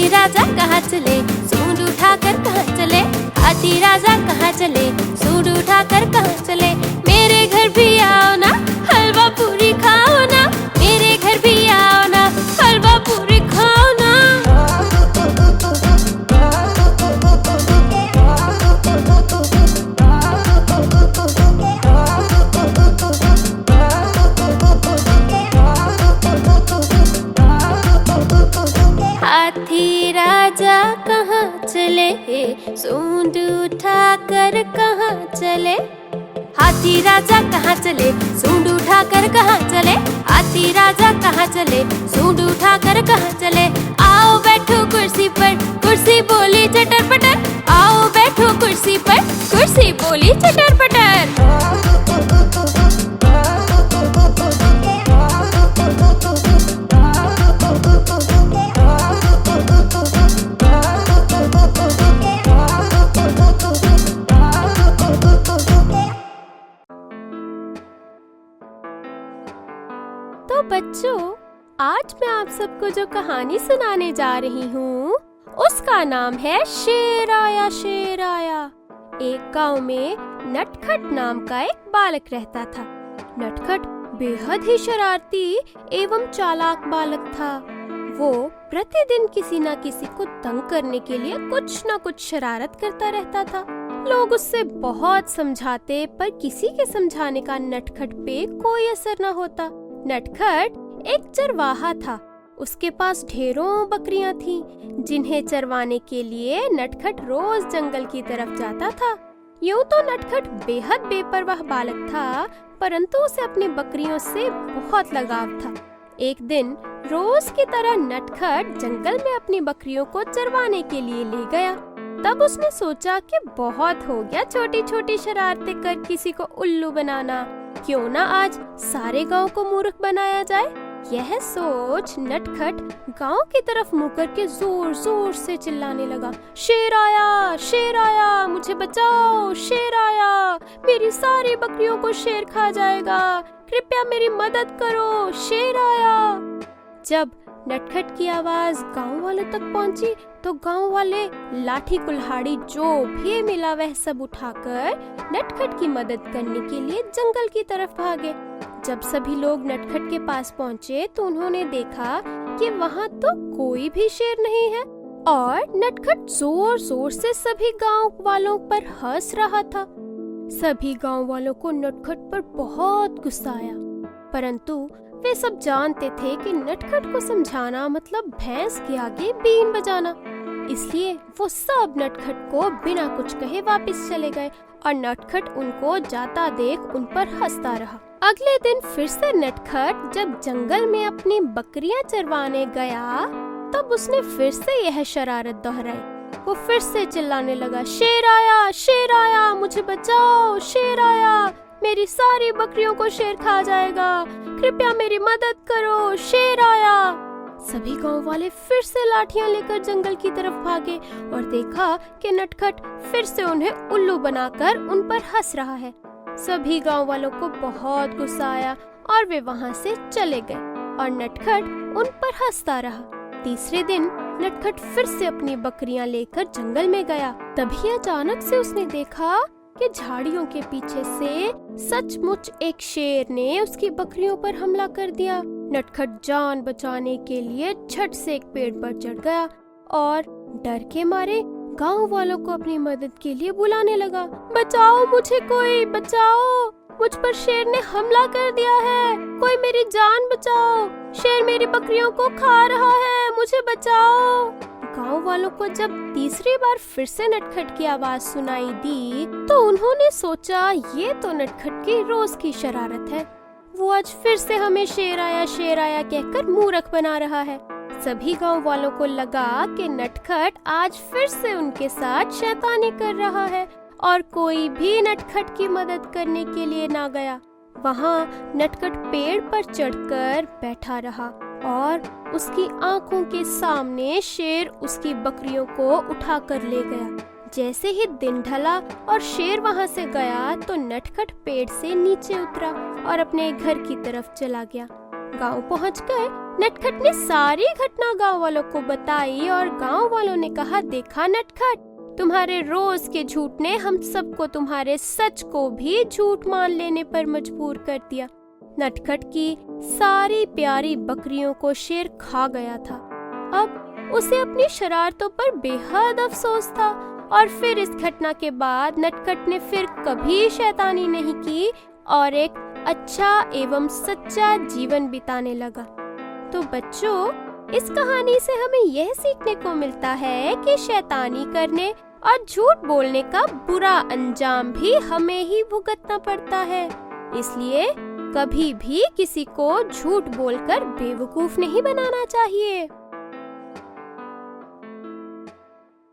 राजा कहाँ चले, सूंड उठाकर कहाँ चले। हाथी राजा कहाँ चले, सूंड उठाकर कहाँ चले। मेरे घर भी आओ ना, हलवा पूरी खाओ ना। मेरे घर भी आओ ना, हलवा पूरी खाओ ना। हाथी राजा कहाँ चले, सूंड उठाकर कहाँ चले। हाथी राजा कहाँ चले, सूंड उठाकर कहाँ चले। हाथी राजा कहाँ चले, सूंड उठाकर कहाँ चले। आओ बैठो कुर्सी पर, कुर्सी बोली चटर पटर। आओ बैठो कुर्सी पर, कुर्सी बोली चटर पटर। तो बच्चों, आज मैं आप सबको जो कहानी सुनाने जा रही हूँ उसका नाम है शेर आया शेर आया। एक गांव में नटखट नाम का एक बालक रहता था। नटखट बेहद ही शरारती एवं चालाक बालक था। वो प्रतिदिन किसी न किसी को तंग करने के लिए कुछ न कुछ शरारत करता रहता था। लोग उससे बहुत समझाते पर किसी के समझाने का नटखट पे कोई असर न होता। नटखट एक चरवाहा था। उसके पास ढेरों बकरियां थीं, जिन्हें चरवाने के लिए नटखट रोज जंगल की तरफ जाता था। यूं तो नटखट बेहद बेपरवाह बालक था, परंतु उसे अपनी बकरियों से बहुत लगाव था। एक दिन रोज की तरह नटखट जंगल में अपनी बकरियों को चरवाने के लिए ले गया। तब उसने सोचा कि बहुत हो गया छोटी छोटी शरारतें कर किसी को उल्लू बनाना, क्यों ना आज सारे गांव को मूर्ख बनाया जाए। यह सोच नटखट गांव की तरफ मुंह करके जोर जोर से चिल्लाने लगा, शेर आया, मुझे बचाओ, शेर आया, मेरी सारी बकरियों को शेर खा जाएगा, कृपया मेरी मदद करो, शेर आया। जब नटखट की आवाज गांव वालों तक पहुंची तो गांव वाले लाठी कुल्हाड़ी जो भी मिला वह सब उठाकर नटखट की मदद करने के लिए जंगल की तरफ भागे। जब सभी लोग नटखट के पास पहुंचे तो उन्होंने देखा कि वहां तो कोई भी शेर नहीं है और नटखट जोर जोर से सभी गांव वालों पर हंस रहा था। सभी गांव वालों को नटखट पर बहुत गुस्सा आया, परंतु वे सब जानते थे कि नटखट को समझाना मतलब भैंस के आगे बीन बजाना। इसलिए वो सब नटखट को बिना कुछ कहे वापस चले गए और नटखट उनको जाता देख उन पर हंसता रहा। अगले दिन फिर से नटखट जब जंगल में अपनी बकरियां चरवाने गया तब उसने फिर से यह शरारत दोहराई। वो फिर से चिल्लाने लगा, शेर आया, मुझे बचाओ, शेर आया, मेरी सारी बकरियों को शेर खा जाएगा, कृपया मेरी मदद करो, शेर आया। सभी गांव वाले फिर से लाठियां लेकर जंगल की तरफ भागे और देखा कि नटखट फिर से उन्हें उल्लू बनाकर उन पर हंस रहा है। सभी गांव वालों को बहुत गुस्सा आया और वे वहां से चले गए और नटखट उन पर हंसता रहा। तीसरे दिन नटखट फिर से अपनी बकरियां लेकर जंगल में गया। तभी अचानक से उसने देखा कि झाड़ियों के पीछे से सचमुच एक शेर ने उसकी बकरियों पर हमला कर दिया। नटखट जान बचाने के लिए झट से एक पेड़ पर चढ़ गया और डर के मारे गांव वालों को अपनी मदद के लिए बुलाने लगा, बचाओ मुझे, कोई बचाओ, मुझ पर शेर ने हमला कर दिया है, कोई मेरी जान बचाओ, शेर मेरी बकरियों को खा रहा है, मुझे बचाओ। गांव वालों को जब तीसरी बार फिर से नटखट की आवाज सुनाई दी तो उन्होंने सोचा ये तो नटखट की रोज की शरारत है, वो आज फिर से हमें शेर आया कहकर मूर्ख बना रहा है। सभी गांव वालों को लगा कि नटखट आज फिर से उनके साथ शैतानी कर रहा है और कोई भी नटखट की मदद करने के लिए ना गया। वहाँ नटखट पेड़ पर चढ़कर बैठा रहा और उसकी आंखों के सामने शेर उसकी बकरियों को उठाकर ले गया। जैसे ही दिन ढला और शेर वहाँ से गया तो नटखट पेड़ से नीचे उतरा और अपने घर की तरफ चला गया। गांव पहुँचकर नटखट ने सारी घटना गांव वालों को बताई और गांव वालों ने कहा, देखा नटखट, तुम्हारे रोज के झूठ ने हम सबको तुम्हारे सच को भी झूठ मान लेने पर मजबूर कर दिया। नटखट की सारी प्यारी बकरियों को शेर खा गया था। अब उसे अपनी शरारतों पर बेहद अफसोस था और फिर इस घटना के बाद नटखट ने फिर कभी शैतानी नहीं की और एक अच्छा एवं सच्चा जीवन बिताने लगा। तो बच्चों, इस कहानी से हमें यह सीखने को मिलता है कि शैतानी करने और झूठ बोलने का बुरा अंजाम भी हमें ही भुगतना पड़ता है। इसलिए कभी भी किसी को झूठ बोलकर बेवकूफ नहीं बनाना चाहिए।